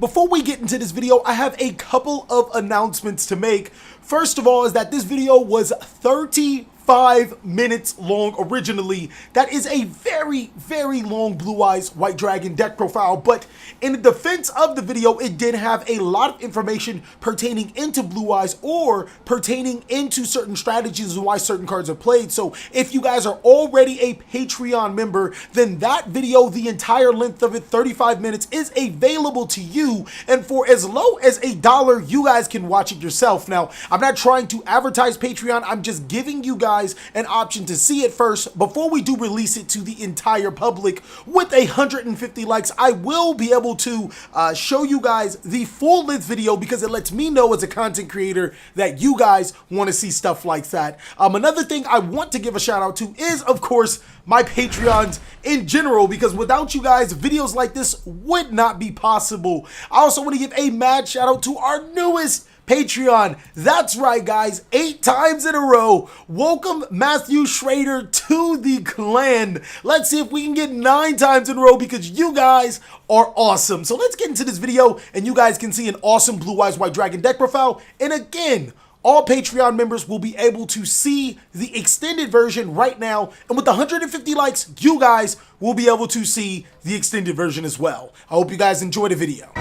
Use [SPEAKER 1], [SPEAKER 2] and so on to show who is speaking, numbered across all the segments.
[SPEAKER 1] Before we get into this video, I have a couple of announcements to make. First of all is that this video was 35 minutes long originally. That is a very, very long Blue Eyes White Dragon deck profile, but in the defense of the video, it did have a lot of information pertaining into Blue Eyes or pertaining into certain strategies and why certain cards are played. So if you guys are already a Patreon member, then that video, the entire length of it, 35 minutes, is available to you. And for as low as $1, you guys can watch it yourself. Now, I'm not trying to advertise Patreon. I'm just giving you guys an option to see it first before we do release it to the entire public. With 150 likes, I will be able to show you guys the full length video because it lets me know as a content creator that you guys want to see stuff like that. Another thing I want to give a shout out to is, of course, my Patreons in general, because without you guys, videos like this would not be possible. I also want to give a mad shout out to our newest Patreon. That's right, guys, 8 times in a row. Welcome Matthew Schrader to the clan. Let's see if we can get 9 times in a row because you guys are awesome. So let's get into this video and you guys can see an awesome Blue Eyes White Dragon deck profile. And again, all Patreon members will be able to see the extended version right now. And with 150 likes, you guys will be able to see the extended version as well. I hope you guys enjoy the video.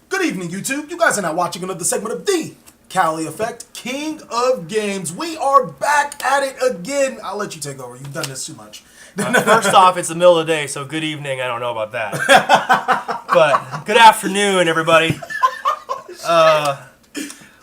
[SPEAKER 1] Good evening, YouTube. You guys are now watching another segment of the CaliEffect, King of Games. We are back at it again. I'll let you take over. You've done this too much.
[SPEAKER 2] First off, it's the middle of the day, so good evening. I don't know about that. But good afternoon, everybody.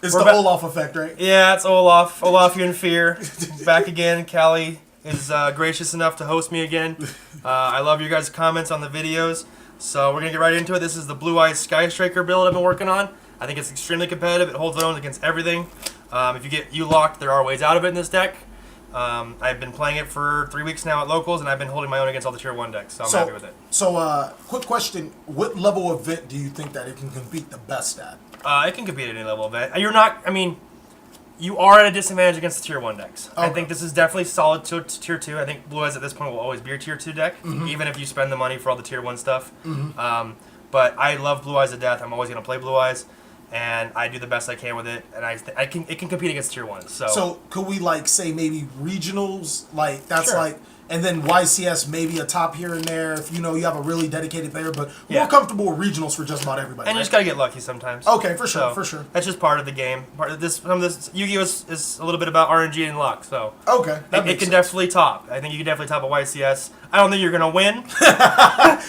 [SPEAKER 1] It's the Olaf effect, right?
[SPEAKER 2] Yeah, it's Olaf. Olafian Fear. Back again. Callie is gracious enough to host me again. I love your guys' comments on the videos. So we're going to get right into it. This is the Blue Eyes Sky Striker build I've been working on. I think it's extremely competitive. It holds its own against everything. If you get U-locked, there are ways out of it in this deck. I've been playing it for 3 weeks now at locals, and I've been holding my own against all the tier 1 decks, so I'm happy with it.
[SPEAKER 1] So, quick question. What level of event do you think that it can compete the best at?
[SPEAKER 2] It can compete at any level of event. You are at a disadvantage against the tier 1 decks. Okay. I think this is definitely solid to tier 2. I think Blue Eyes at this point will always be a tier 2 deck, even if you spend the money for all the tier 1 stuff. But I love Blue Eyes to death. I'm always going to play Blue Eyes, and I do the best I can with it, and it can compete against tier 1.
[SPEAKER 1] So could we say maybe regionals,
[SPEAKER 2] Sure.
[SPEAKER 1] And then YCS maybe a top here and there if you have a really dedicated player, but more comfortable with regionals for just about everybody.
[SPEAKER 2] And you just gotta get lucky sometimes.
[SPEAKER 1] Okay, for sure, for sure.
[SPEAKER 2] That's just part of the game. Some of this Yugioh is a little bit about RNG and luck, so
[SPEAKER 1] okay,
[SPEAKER 2] it can definitely top. I think you can definitely top a YCS. I don't think you're gonna win.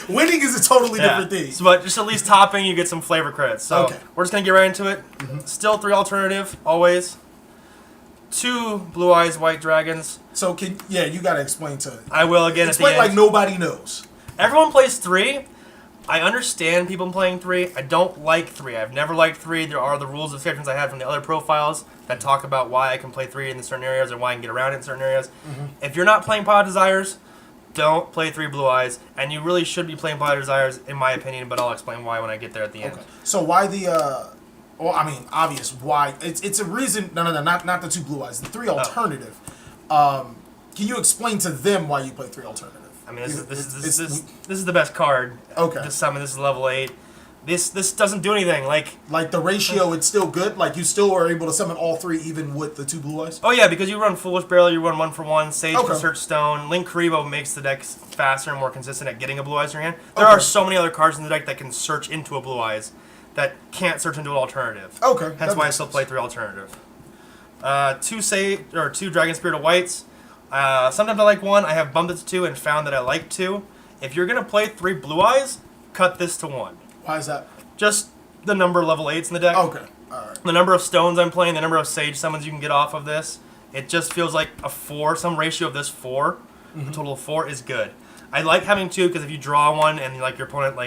[SPEAKER 1] Winning is a totally different thing.
[SPEAKER 2] So, but just at least topping, you get some flavor credits. So we're just gonna get right into it. Still 3 alternative, always. 2 Blue Eyes White Dragons.
[SPEAKER 1] So you gotta explain to it.
[SPEAKER 2] I will again
[SPEAKER 1] explain
[SPEAKER 2] at the end.
[SPEAKER 1] Like nobody knows.
[SPEAKER 2] Everyone plays 3. I understand people playing 3. I don't like 3. I've never liked 3. There are the rules of sections I had from the other profiles that talk about why I can play 3 in certain areas or why I can get around it in certain areas. If you're not playing Pod Desires, don't play 3 Blue Eyes, and you really should be playing Pod Desires, in my opinion. But I'll explain why when I get there at the end.
[SPEAKER 1] So why the well, I mean, obvious why. It's a reason. No, not the 2 Blue Eyes. The 3 alternative. Can you explain to them why you play 3 alternative?
[SPEAKER 2] I mean, this is the best card.
[SPEAKER 1] Okay.
[SPEAKER 2] This summon. This is level 8. This doesn't do anything. Like
[SPEAKER 1] the ratio, it's still good. Like you still are able to summon all 3 even with the 2 Blue Eyes.
[SPEAKER 2] Oh yeah, because you run Foolish Barrel, you run 1-for-1, Sage for Search Stone. Link Karibo makes the deck faster and more consistent at getting a Blue Eyes in your hand. There are so many other cards in the deck that can search into a Blue Eyes that can't search into an alternative.
[SPEAKER 1] Okay.
[SPEAKER 2] Hence why I still play 3 alternative. 2 Dragon Spirit of Whites. Sometimes I like 1. I have bumped it to 2 and found that I like 2. If you're gonna play 3 Blue Eyes, cut this to 1.
[SPEAKER 1] Why is that?
[SPEAKER 2] Just the number of level 8s in the deck.
[SPEAKER 1] Okay. Alright.
[SPEAKER 2] The number of stones I'm playing, the number of Sage summons you can get off of this. It just feels like a 4. Some ratio of this 4, a total of 4 is good. I like having 2 because if you draw 1 and your opponent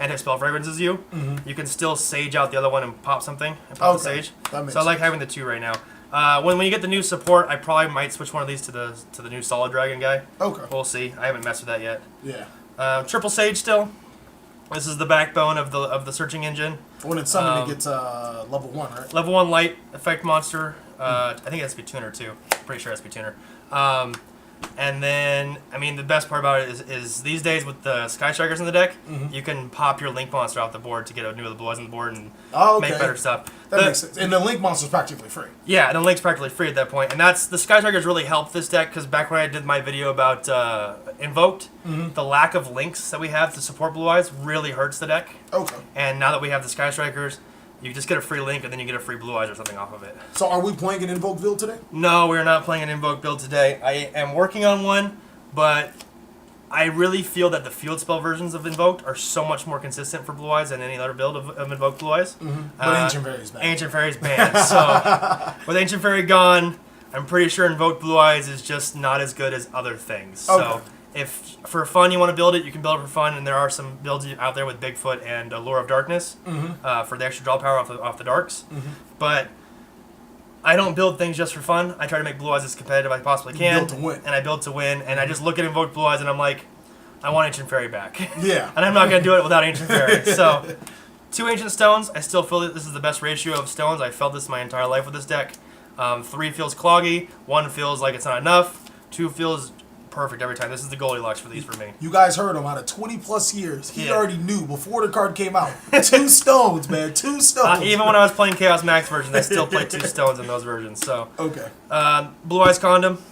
[SPEAKER 2] anti-spell fragrances you, you can still Sage out the other one and pop something and pop the Sage. So I like having the 2 right now. When you get the new support, I probably might switch one of these to the new Solid Dragon guy.
[SPEAKER 1] Okay.
[SPEAKER 2] We'll see. I haven't messed with that yet.
[SPEAKER 1] Yeah.
[SPEAKER 2] Triple Sage still. This is the backbone of the searching engine.
[SPEAKER 1] When it's summoned, it gets level 1, right?
[SPEAKER 2] Level 1 light effect monster. I think it has to be tuner too. Pretty sure it has to be tuner. And then, I mean, the best part about it is these days with the Sky Strikers in the deck, you can pop your Link Monster off the board to get a new of the Blue Eyes on the board and make better stuff.
[SPEAKER 1] That makes sense. And the Link Monster's practically free.
[SPEAKER 2] Yeah, and the Link's practically free at that point. And that's the Sky Strikers really helped this deck because back when I did my video about Invoked, the lack of links that we have to support Blue Eyes really hurts the deck.
[SPEAKER 1] Okay.
[SPEAKER 2] And now that we have the Sky Strikers, you just get a free Link and then you get a free Blue Eyes or something off of it.
[SPEAKER 1] So are we playing an Invoke build today?
[SPEAKER 2] No, we're not playing an Invoke build today. I am working on one, but I really feel that the field spell versions of Invoked are so much more consistent for Blue Eyes than any other build of Invoked Blue Eyes.
[SPEAKER 1] But Ancient Fairy's banned.
[SPEAKER 2] Ancient Fairy's banned. So with Ancient Fairy gone, I'm pretty sure Invoked Blue Eyes is just not as good as other things.
[SPEAKER 1] Okay.
[SPEAKER 2] So if for fun you want to build it, you can build it for fun, and there are some builds out there with Bigfoot and Allure of Darkness for the extra draw power off the darks. But I don't build things just for fun. I try to make Blue Eyes as competitive as I possibly can.
[SPEAKER 1] You build to win.
[SPEAKER 2] And I build to win, and I just look at Invoked Blue Eyes and I'm like, I want Ancient Fairy back.
[SPEAKER 1] Yeah.
[SPEAKER 2] And I'm not going to do it without Ancient Fairy. So 2 Ancient Stones, I still feel that this is the best ratio of stones. I felt this my entire life with this deck. 3 feels cloggy, 1 feels like it's not enough, 2 feels perfect every time. This is the Goldilocks for these for me.
[SPEAKER 1] You guys heard him. Out of 20 plus years, he already knew before the card came out. 2 stones, man. 2 stones.
[SPEAKER 2] Even when I was playing Chaos Max versions, I still played 2 stones in those versions. So
[SPEAKER 1] okay.
[SPEAKER 2] Blue Eyes Condom.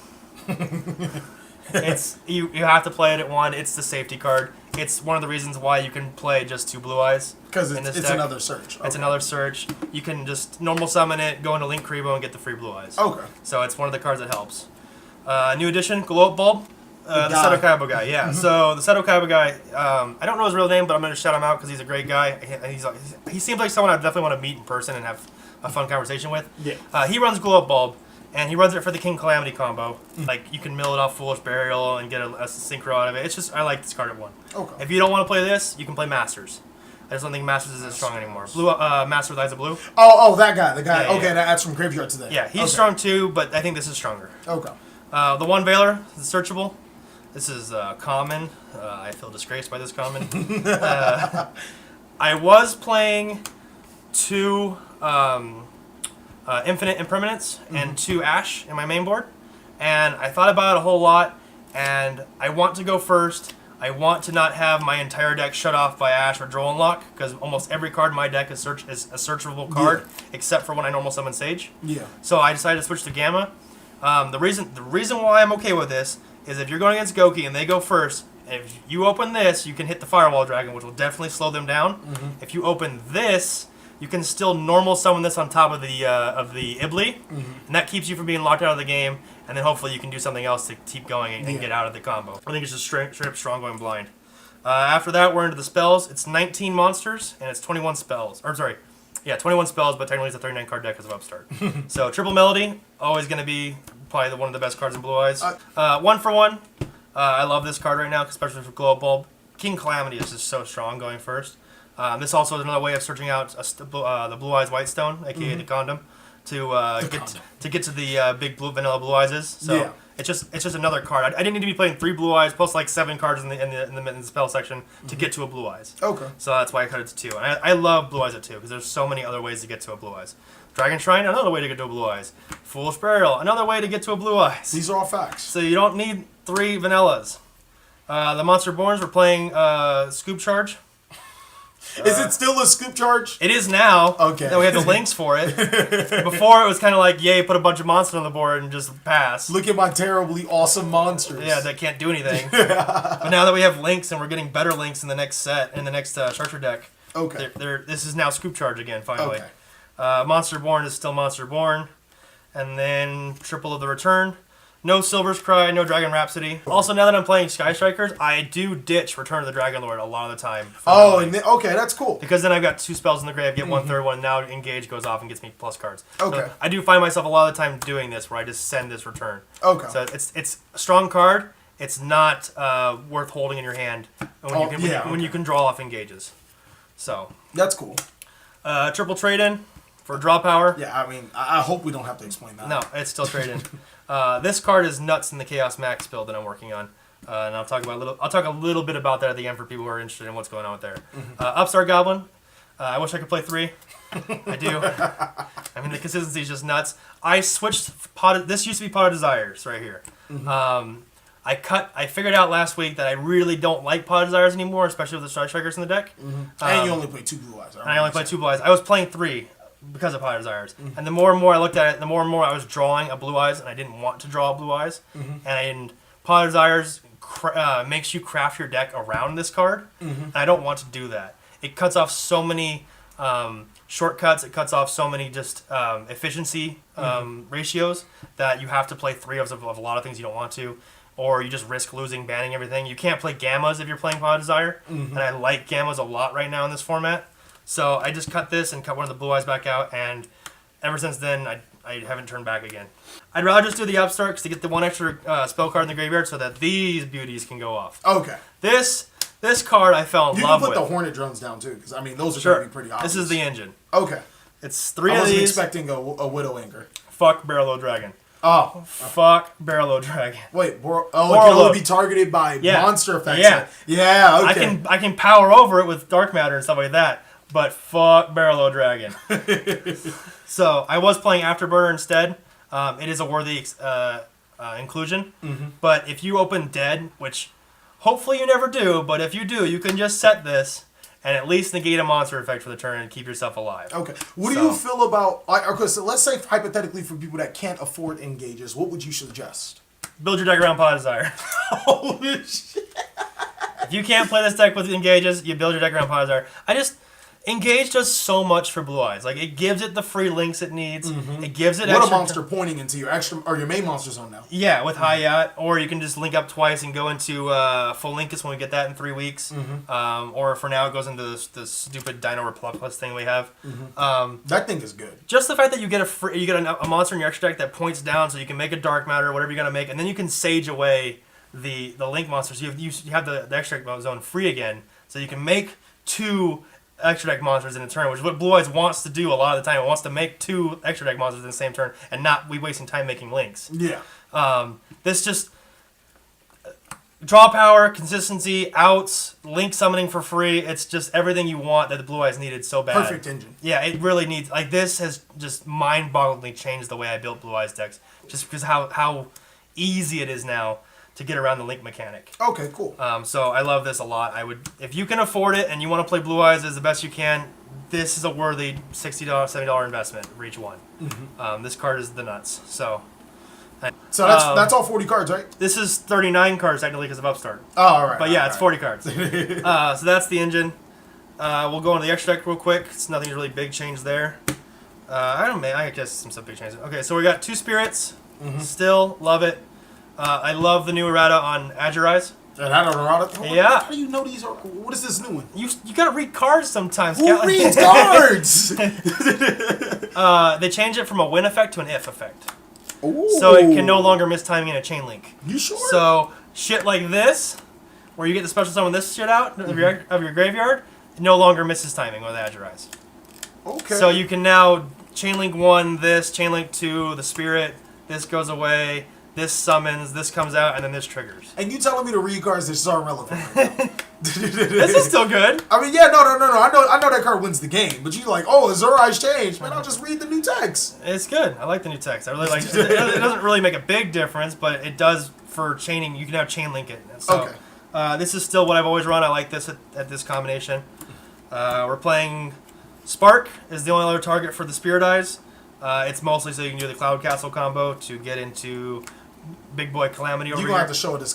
[SPEAKER 2] It's you have to play it at 1. It's the safety card. It's one of the reasons why you can play just 2 Blue Eyes.
[SPEAKER 1] Because it's another search. Okay.
[SPEAKER 2] It's another search. You can just normal summon it, go into Link Kribo, and get the free Blue Eyes.
[SPEAKER 1] Okay.
[SPEAKER 2] So it's one of the cards that helps. New edition, Glow Up Bulb. The Seto Kaiba guy, yeah. So the Seto Kaiba guy, I don't know his real name, but I'm going to shout him out because he's a great guy. He seems like someone I definitely want to meet in person and have a fun conversation with.
[SPEAKER 1] Yeah.
[SPEAKER 2] He runs Glow Up Bulb, and he runs it for the King Calamity combo. Like, you can mill it off Foolish Burial and get a synchro out of it. It's just, I like this card at 1.
[SPEAKER 1] Okay.
[SPEAKER 2] If you don't want to play this, you can play Masters. I just don't think Masters is as strong anymore. Master with Eyes of Blue.
[SPEAKER 1] Oh, that guy. The guy.
[SPEAKER 2] Yeah,
[SPEAKER 1] okay, that's from Graveyard today.
[SPEAKER 2] Yeah, he's strong too, but I think this is stronger.
[SPEAKER 1] Okay.
[SPEAKER 2] The One Veiler is searchable. This is common. I feel disgraced by this common. I was playing 2 Infinite Impermanence and 2 Ash in my main board, and I thought about it a whole lot, and I want to go first. I want to not have my entire deck shut off by Ash or Droll Unlock, because almost every card in my deck is a searchable card, except for when I normal summon Sage.
[SPEAKER 1] Yeah.
[SPEAKER 2] So I decided to switch to Gamma. The reason why I'm okay with this is if you're going against Goki and they go first, if you open this, you can hit the Firewall Dragon, which will definitely slow them down. If you open this, you can still normal summon this on top of the Ibli, and that keeps you from being locked out of the game, and then hopefully you can do something else to keep going and get out of the combo. I think it's just straight up strong going blind. After that, we're into the spells. It's 19 monsters, and it's 21 spells. Or, sorry, yeah, 21 spells, but technically it's a 39 card deck because of Upstart. So, Triple Melody, always going to be probably one of the best cards in Blue Eyes. 1 for 1. I love this card right now, especially for Glow Up Bulb. King Calamity is just so strong going first. This also is another way of searching out the Blue Eyes White Stone, aka the condom, to get to the big vanilla Blue Eyes. So it's just another card. I didn't need to be playing 3 Blue Eyes plus like 7 cards in the spell section to get to a Blue Eyes.
[SPEAKER 1] Okay.
[SPEAKER 2] So that's why I cut it to 2. And I love Blue Eyes at 2 because there's so many other ways to get to a Blue Eyes. Dragon Shrine, another way to get to a Blue Eyes. Foolish Burial, another way to get to a Blue Eyes.
[SPEAKER 1] These are all facts.
[SPEAKER 2] So you don't need 3 vanillas. The Monster Borns, we're playing Scoop Charge.
[SPEAKER 1] Is it still a scoop charge?
[SPEAKER 2] It is now.
[SPEAKER 1] Okay.
[SPEAKER 2] Then we have the links for it. Before it was kind of like, yay, put a bunch of monsters on the board and just pass.
[SPEAKER 1] Look at my terribly awesome monsters.
[SPEAKER 2] Yeah, that can't do anything. But now that we have links and we're getting better links in the next set, in the next Charger deck,
[SPEAKER 1] okay.
[SPEAKER 2] This is now Scoop Charge again, finally.
[SPEAKER 1] Okay.
[SPEAKER 2] Monster Born is still Monster Born. And then Triple of the Return. No Silver's Cry, no Dragon Rhapsody. Also, now that I'm playing Sky Strikers, I do ditch Return of the Dragon Lord a lot of the time.
[SPEAKER 1] Okay, that's cool.
[SPEAKER 2] Because then I've got 2 spells in the grave, get 1/3 one, now Engage goes off and gets me plus cards.
[SPEAKER 1] Okay.
[SPEAKER 2] So I do find myself a lot of the time doing this, where I just send this Return.
[SPEAKER 1] Okay.
[SPEAKER 2] So it's a strong card. It's not worth holding in your hand when you can draw off Engages. So.
[SPEAKER 1] That's cool.
[SPEAKER 2] Triple Trade-In for draw power.
[SPEAKER 1] Yeah, I mean, I hope we don't have to explain that.
[SPEAKER 2] No, it's still Trade-In. This card is nuts in the Chaos Max build that I'm working on, and I'll talk a little bit about that at the end for people who are interested in what's going on with there. Upstart Goblin. I wish I could play 3. I do. I mean, the consistency is just nuts. I switched This used to be Pot of Desires right here. I figured out last week that I really don't like Pot of Desires anymore, especially with the Strike Strikers in the deck.
[SPEAKER 1] And you only play 2 Blue Eyes.
[SPEAKER 2] And I only play 2 Blue Eyes. I was playing 3 because of Pot of Desires. And the more and more I looked at it, the more and more I was drawing a Blue Eyes, and I didn't want to draw Blue Eyes. And Pot of Desires makes you craft your deck around this card, and I don't want to do that. It cuts off so many shortcuts. It cuts off so many just efficiency ratios that you have to play 3 of a lot of things you don't want to, or you just risk losing, banning everything. You can't play Gammas if you're playing Pot of Desire, and I like Gammas a lot right now in this format. So I just cut this and cut one of the Blue Eyes back out, and ever since then, I haven't turned back again. I'd rather just do the Upstart to get the 1 extra spell card in the graveyard so that these beauties can go off.
[SPEAKER 1] Okay.
[SPEAKER 2] This card I fell in love with.
[SPEAKER 1] You can put the Hornet drones down too, because I mean those are going to be pretty obvious.
[SPEAKER 2] This is the engine.
[SPEAKER 1] Okay.
[SPEAKER 2] It's 3 of these.
[SPEAKER 1] I wasn't expecting a Widow Anchor.
[SPEAKER 2] Fuck Barrel-O Dragon.
[SPEAKER 1] Oh.
[SPEAKER 2] Fuck Barrel-O Dragon.
[SPEAKER 1] Wait, it can only be targeted by monster effects. Yeah, okay.
[SPEAKER 2] I can power over it with dark matter and stuff like that, but fuck Barrel-O Dragon. So I was playing Afterburner instead. It is a worthy inclusion, but if you open Dead, which hopefully you never do, but if you do, you can just set this and at least negate a monster effect for the turn and keep yourself alive.
[SPEAKER 1] Okay. What do you feel about... Okay, so let's say hypothetically for people that can't afford engages, what would you suggest?
[SPEAKER 2] Build your deck around Pot of Desire.
[SPEAKER 1] Holy shit.
[SPEAKER 2] If you can't play this deck with engages, you build your deck around Pot of Desire. Engage does so much for Blue Eyes. Like, it gives it the free links it needs. It gives it
[SPEAKER 1] extra... What a monster pointing into your extra... Or your main monster zone now.
[SPEAKER 2] Yeah, with Hayat. Or you can just link up twice and go into full Linkus when we get that in 3 weeks. Or for now, it goes into this stupid Dino Replus thing we have.
[SPEAKER 1] That thing is good.
[SPEAKER 2] Just the fact that you get a monster in your extra deck that points down so you can make a Dark Matter, whatever you're going to make, and then you can Sage away the Link monsters. You have the extra deck zone free again, so you can make 2... extra deck monsters in a turn, which is what Blue Eyes wants to do a lot of the time. It wants to make 2 extra deck monsters in the same turn and not be wasting time making links.
[SPEAKER 1] Yeah.
[SPEAKER 2] This just draw power, consistency, outs, link summoning for free. It's just everything you want that the Blue Eyes needed so bad.
[SPEAKER 1] Perfect engine.
[SPEAKER 2] Yeah, it really needs... Like, this has just mind-bogglingly changed the way I built Blue Eyes decks, just because how easy it is now to get around the link mechanic.
[SPEAKER 1] Okay, cool.
[SPEAKER 2] So I love this a lot. If you can afford it and you want to play Blue Eyes as the best you can, this is a worthy $60, $70 investment for each one. This card is the nuts. So
[SPEAKER 1] that's all 40 cards, right?
[SPEAKER 2] This is 39 cards technically because of Upstart.
[SPEAKER 1] Oh, all right.
[SPEAKER 2] But yeah, it's 40 cards. So that's the engine. We'll go into the extra deck real quick. It's nothing really big change there. I guess some big changes. Okay, so we got 2 spirits. Still love it. I love the new errata on Agerize.
[SPEAKER 1] Yeah. How do you know these are... What is this new one?
[SPEAKER 2] You gotta read cards sometimes.
[SPEAKER 1] Who reads cards?
[SPEAKER 2] They changed it from a win effect to an if effect.
[SPEAKER 1] Ooh.
[SPEAKER 2] So it can no longer miss timing in a chain link.
[SPEAKER 1] You sure?
[SPEAKER 2] So shit like this, where you get the special summon this shit out of your graveyard, it no longer misses timing with Agerize.
[SPEAKER 1] Okay.
[SPEAKER 2] So you can now chain link 1, this, chain link 2, the spirit, this goes away, this summons, this comes out, and then this triggers.
[SPEAKER 1] And you telling me to read cards that are relevant?
[SPEAKER 2] This is still good.
[SPEAKER 1] I mean, yeah, no. I know that card wins the game, but you like, oh, Azurai's changed. Man, I'll just read the new text.
[SPEAKER 2] It's good. I like the new text. I really like it. It doesn't really make a big difference, but it does for chaining. You can now chain link it. So,
[SPEAKER 1] okay.
[SPEAKER 2] This is still what I've always run. I like this at this combination. We're playing Spark is the only other target for the Spirit Eyes. It's mostly so you can do the Cloud Castle combo to get into Big Boy Calamity over here.
[SPEAKER 1] You're going to have to show this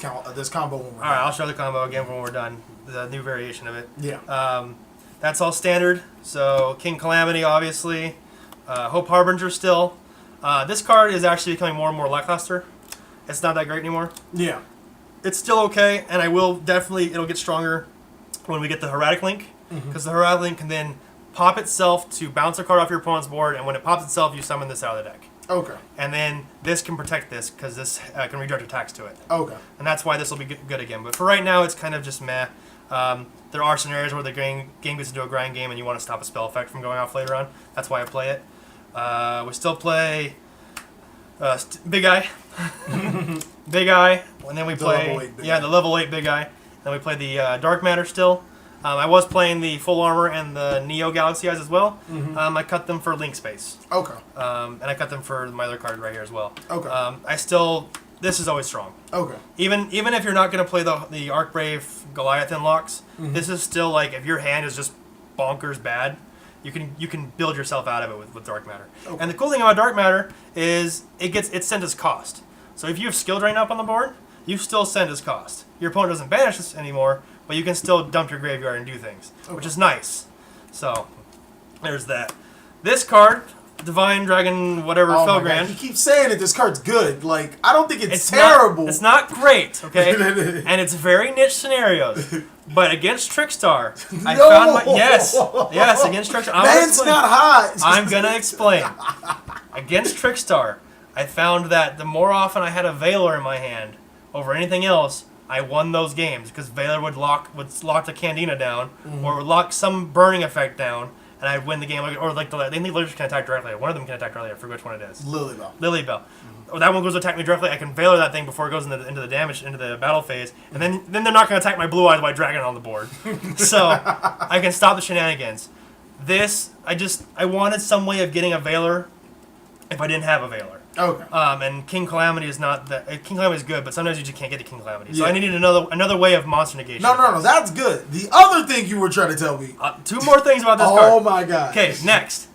[SPEAKER 1] combo when we're done.
[SPEAKER 2] All right, I'll show the combo again when we're done. The new variation of it.
[SPEAKER 1] Yeah.
[SPEAKER 2] That's all standard. So King Calamity, obviously. Hope Harbinger still. This card is actually becoming more and more lackluster. It's not that great anymore.
[SPEAKER 1] Yeah.
[SPEAKER 2] It's still okay, and it'll get stronger when we get the Heretic Link. Because the Heretic Link can then pop itself to bounce a card off your opponent's board, and when it pops itself, you summon this out of the deck.
[SPEAKER 1] Okay.
[SPEAKER 2] And then this can protect this, because this can redirect attacks to it.
[SPEAKER 1] Okay.
[SPEAKER 2] And that's why this will be good again. But for right now, it's kind of just meh. There are scenarios where the game gets into a grind game and you want to stop a spell effect from going off later on. That's why I play it. We still play Big Eye. Big Eye. And then we play the level 8 Big Eye. Then we play the Dark Matter still. I was playing the Full Armor and the Neo Galaxy Eyes as well. I cut them for link space.
[SPEAKER 1] Okay.
[SPEAKER 2] And I cut them for my other card right here as well.
[SPEAKER 1] Okay.
[SPEAKER 2] I still this is always strong.
[SPEAKER 1] Okay.
[SPEAKER 2] Even if you're not going to play the Archbrave Goliath locks, this is still like if your hand is just bonkers bad, you can build yourself out of it with Dark Matter. Okay. And the cool thing about Dark Matter is it's sent as cost. So if you have skill drain up on the board, you still send as cost. Your opponent doesn't banish this anymore, but you can still dump your graveyard and do things, which is nice. So there's that. This card, Divine Dragon, whatever, Felgrand.
[SPEAKER 1] You keep saying it. This card's good. Like, I don't think it's terrible.
[SPEAKER 2] It's not great, okay? And it's very niche scenarios. But against Trickstar, I found my... Yes, against Trickstar.
[SPEAKER 1] Man's not hot.
[SPEAKER 2] I'm going to explain. Against Trickstar, I found that the more often I had a Veiler in my hand over anything else, I won those games because Veiler would lock the Candina down or would lock some burning effect down, and I'd win the game. Or like they think Lizards can attack directly. One of them can attack directly. I forget which one it is. Lilybell. Oh, that one goes to attack me directly. I can Veiler that thing before it goes into the battle phase, and then they're not going to attack my Blue Eyes White Dragon on the board. So I can stop the shenanigans. This I wanted some way of getting a Veiler if I didn't have a Veiler.
[SPEAKER 1] Okay.
[SPEAKER 2] And King Calamity is not that. King Calamity is good, but sometimes you just can't get to King Calamity. So I needed another way of monster negation.
[SPEAKER 1] No, that's good. The other thing you were trying to tell me.
[SPEAKER 2] Two more things about this card.
[SPEAKER 1] Oh my god.
[SPEAKER 2] Okay, next.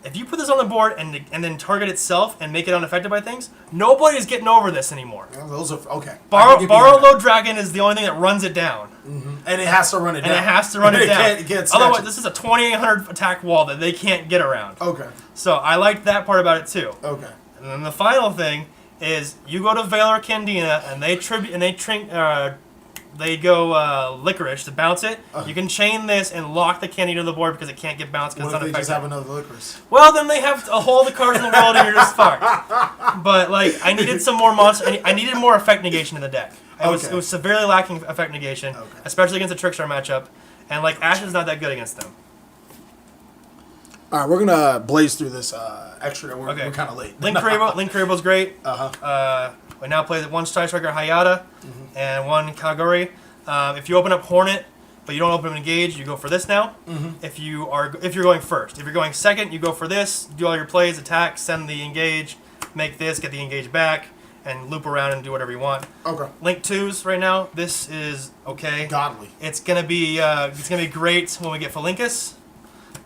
[SPEAKER 2] If you put this on the board and then target itself and make it unaffected by things, nobody's getting over this anymore.
[SPEAKER 1] Yeah, those are okay.
[SPEAKER 2] Borrowload Dragon is the only thing that runs it down.
[SPEAKER 1] And it has to run it down.
[SPEAKER 2] It can't Otherwise, this is a 2800 attack wall that they can't get around.
[SPEAKER 1] Okay.
[SPEAKER 2] So I liked that part about it too.
[SPEAKER 1] Okay.
[SPEAKER 2] And then the final thing is you go to Veiler Candina and they go Licorice to bounce it. You can chain this and lock the Candina to the board because it can't get bounced because it's unaffected.
[SPEAKER 1] What if they just have another Licorice?
[SPEAKER 2] Well, then they have a whole of the cards in the world and you're just fucked. But like, I needed some more monster. I needed more effect negation in the deck. It was severely lacking effect negation, especially against a Trickstar matchup. And like, Ash is not that good against them.
[SPEAKER 1] All right, we're gonna blaze through this extra. We're kind of late.
[SPEAKER 2] Link Kuribo's great. We now play one Sky Striker Hayata and one Kaguri. If you open up Hornet, but you don't open up Engage, you go for this now. If you're going first, if you're going second, you go for this. Do all your plays, attack, send the Engage, make this, get the Engage back, and loop around and do whatever you want. Okay. Link 2s right now. This is okay.
[SPEAKER 1] Godly.
[SPEAKER 2] It's gonna be great when we get Felinkus.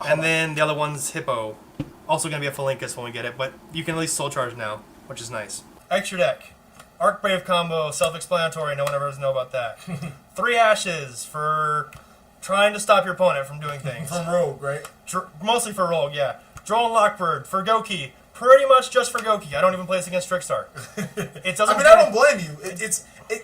[SPEAKER 2] And then the other one's Hippo. Also going to be a Felinkus when we get it, but you can at least Soul Charge now, which is nice. Extra deck. Archbrave combo, self-explanatory, no one ever does know about that. 3 Ashes for trying to stop your opponent from doing things.
[SPEAKER 1] From Rogue, right?
[SPEAKER 2] Mostly for Rogue, yeah. Droll Lockbird for Goki. Pretty much just for Goki. I don't even play this against Trickstar. It doesn't.
[SPEAKER 1] I don't blame you.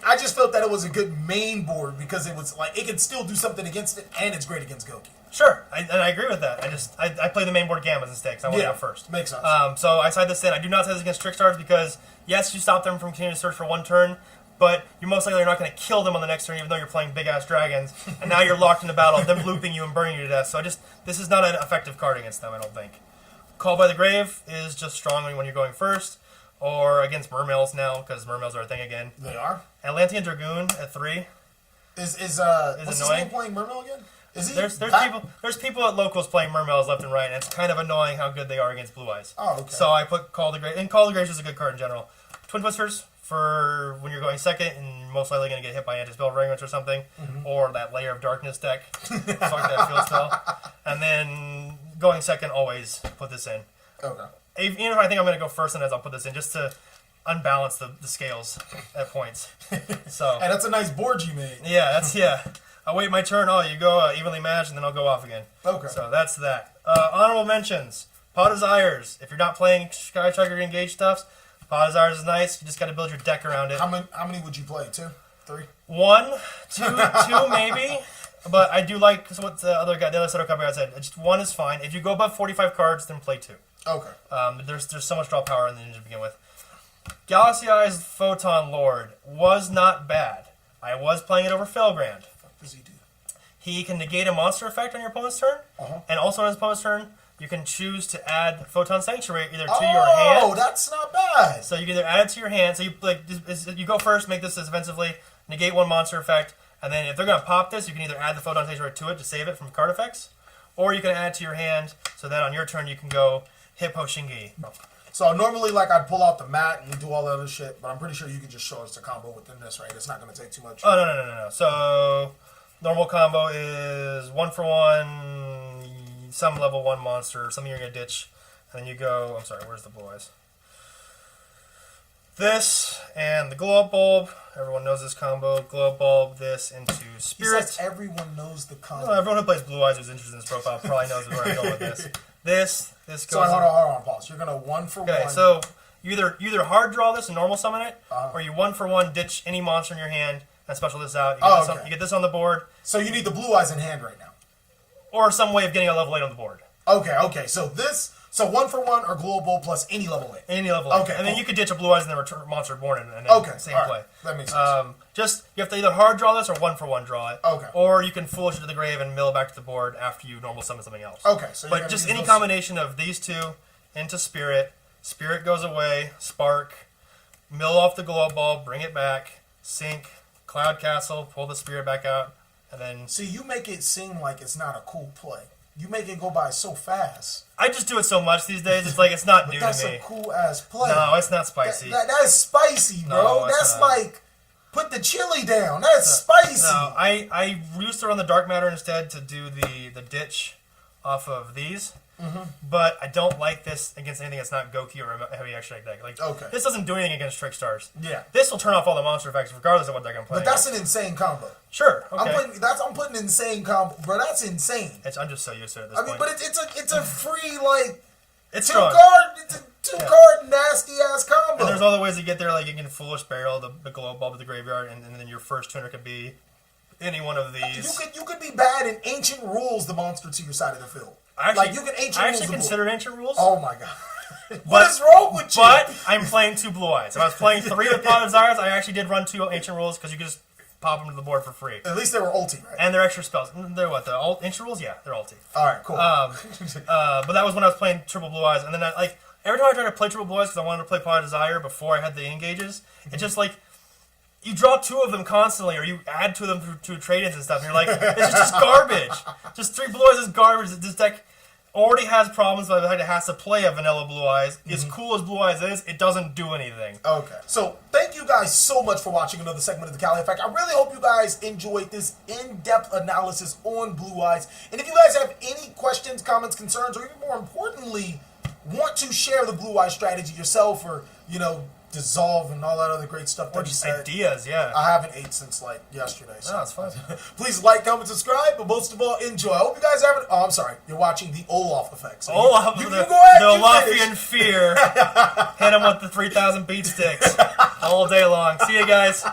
[SPEAKER 1] I just felt that it was a good main board because it was like it can still do something against it, and it's great against Goki.
[SPEAKER 2] Sure, and I agree with that. I play the main board Gammas instead because I want it out first.
[SPEAKER 1] Makes sense.
[SPEAKER 2] So I side this in. I do not say this against Trickstars because yes, you stop them from continuing to search for one turn, but you're most likely not going to kill them on the next turn, even though you're playing big ass dragons, and now you're locked in a battle, them looping you and burning you to death. So this is not an effective card against them. I don't think. Call by the Grave is just strong when you're going first, or against Mermails now because Mermails are a thing again.
[SPEAKER 1] They are.
[SPEAKER 2] Atlantean Dragoon at 3
[SPEAKER 1] is what's
[SPEAKER 2] annoying.
[SPEAKER 1] His name playing Mermail again? Is he?
[SPEAKER 2] There's people at locals playing Mermails left and right, and it's kind of annoying how good they are against Blue Eyes.
[SPEAKER 1] Oh, okay.
[SPEAKER 2] So I put Call the Grave, and Call the Grave is a good card in general. Twin Twisters for when you're going second and most likely going to get hit by Anti-Spell Remnants or something, or that Layer of Darkness deck. Fuck that field spell. And then going second, always put this in.
[SPEAKER 1] Okay.
[SPEAKER 2] Even if I think I'm going to go first, and I'll put this in just to unbalance the scales at points. So.
[SPEAKER 1] And that's a nice board you made.
[SPEAKER 2] Yeah, I'll wait my turn. Oh, you go evenly matched, and then I'll go off again.
[SPEAKER 1] Okay.
[SPEAKER 2] So that's that. Honorable mentions. Paw Desires. If you're not playing Sky Striker Engage stuffs, Paw Desires is nice. You just got to build your deck around it.
[SPEAKER 1] How many would you play? 2? 3?
[SPEAKER 2] 1, 2 maybe. But I do like what the other setup guy said. Just 1 is fine. If you go above 45 cards, then play 2.
[SPEAKER 1] Okay.
[SPEAKER 2] There's so much draw power in the ninja to begin with. Galaxy Eyes Photon Lord was not bad. I was playing it over Felgrand.
[SPEAKER 1] What does he do?
[SPEAKER 2] He can negate a monster effect on your opponent's turn, and also on his opponent's turn, you can choose to add Photon Sanctuary either to your hand.
[SPEAKER 1] Oh, that's not bad.
[SPEAKER 2] So you can either add it to your hand. So you go first, make this offensively, negate 1 monster effect, and then if they're going to pop this, you can either add the Photon Sanctuary to it to save it from card effects, or you can add it to your hand so that on your turn you can go Hippo Shingi.
[SPEAKER 1] So normally, like, I'd pull out the mat and you do all that other shit, but I'm pretty sure you can just show us the combo within this, right? It's not going to take too much.
[SPEAKER 2] Oh, no. So, normal combo is 1-for-1, some level 1 monster, something you're going to ditch, and then you go, I'm sorry, where's the blue eyes? This and the glow up bulb. Everyone knows this combo. Glow up bulb, this into spirit.
[SPEAKER 1] He says everyone knows the combo.
[SPEAKER 2] No, everyone who plays blue eyes who's interested in this profile probably knows where I'm going with this. This goes.
[SPEAKER 1] So hold on, pause. You're gonna 1-for-1.
[SPEAKER 2] Okay, so you either hard draw this and normal summon it, or you 1-for-1 ditch any monster in your hand and special this out. You get this on the board.
[SPEAKER 1] So you need the blue eyes in hand right now.
[SPEAKER 2] Or some way of getting a level 8 on the board.
[SPEAKER 1] Okay. So 1-for-1 or glow bulb plus any level 8.
[SPEAKER 2] Any level 8. Okay, and then you could ditch a blue eyes and then return monster born and then same play.
[SPEAKER 1] That makes sense.
[SPEAKER 2] Just you have to either hard draw this or 1-for-1 draw it.
[SPEAKER 1] Okay.
[SPEAKER 2] Or you can foolish it to the grave and mill back to the board after you normal summon something else.
[SPEAKER 1] Okay. So
[SPEAKER 2] but just any combination of these two into spirit. Spirit goes away. Spark. Mill off the glow bulb. Bring it back. Sink. Cloud Castle. Pull the spirit back out. And then.
[SPEAKER 1] See, you make it seem like it's not a cool play. You make it go by so fast.
[SPEAKER 2] I just do it so much these days. It's like it's not new to me.
[SPEAKER 1] That's a cool ass play.
[SPEAKER 2] No, it's not spicy.
[SPEAKER 1] That's spicy, bro.
[SPEAKER 2] No,
[SPEAKER 1] that's
[SPEAKER 2] not.
[SPEAKER 1] Like put the chili down. That's spicy.
[SPEAKER 2] No, I used to run the dark matter instead to do the ditch off of these. But I don't like this against anything that's not Goki or a heavy extract deck. Like this doesn't do anything against Trick Stars.
[SPEAKER 1] Yeah.
[SPEAKER 2] This will turn off all the monster effects regardless of what deck I'm playing.
[SPEAKER 1] But that's an insane combo.
[SPEAKER 2] Sure. Okay.
[SPEAKER 1] I'm putting insane combo, bro. That's insane.
[SPEAKER 2] I'm just so used to it at this point.
[SPEAKER 1] But it's a free like
[SPEAKER 2] it's
[SPEAKER 1] two card nasty ass combo.
[SPEAKER 2] And there's other ways to get there. Like you can foolish barrel the glow bulb to the graveyard, and then your first tuner could be any one of these.
[SPEAKER 1] You could be bad in Ancient Rules the monster to your side of the field.
[SPEAKER 2] I actually considered Ancient Rules.
[SPEAKER 1] Oh my god. What is wrong with you?
[SPEAKER 2] But I'm playing 2 blue eyes. If I was playing 3 with Pot of Desires, I actually did run 2 Ancient Rules because you could just pop them to the board for free.
[SPEAKER 1] At least they were ulti, right?
[SPEAKER 2] And they're extra spells. They're what? The Ancient Rules? Yeah, they're ulti.
[SPEAKER 1] Alright, cool.
[SPEAKER 2] But that was when I was playing triple blue eyes. And then every time I tried to play triple blue eyes because I wanted to play Pot of Desire before I had the engages, it's just like you draw 2 of them constantly, or you add 2 of them through trade-ins and stuff, and you're like, this is just garbage. Just 3 blue eyes is garbage. This deck already has problems by the fact it has to play a vanilla blue eyes. As cool as blue eyes is, it doesn't do anything.
[SPEAKER 1] Okay. So thank you guys so much for watching another segment of the CaliEffect. I really hope you guys enjoyed this in-depth analysis on blue eyes. And if you guys have any questions, comments, concerns, or even more importantly, want to share the blue eye strategy yourself, or dissolve and all that other great stuff that he said.
[SPEAKER 2] Ideas, yeah.
[SPEAKER 1] I haven't ate since like yesterday. So
[SPEAKER 2] that's fine.
[SPEAKER 1] Please like, comment, subscribe, but most of all, enjoy. I hope you guys haven't. Oh, I'm sorry. You're watching the Olaf effect. So
[SPEAKER 2] Olaf,
[SPEAKER 1] you go ahead.
[SPEAKER 2] The Olaffian fear. Hit him with the 3,000 beat sticks all day long. See you guys.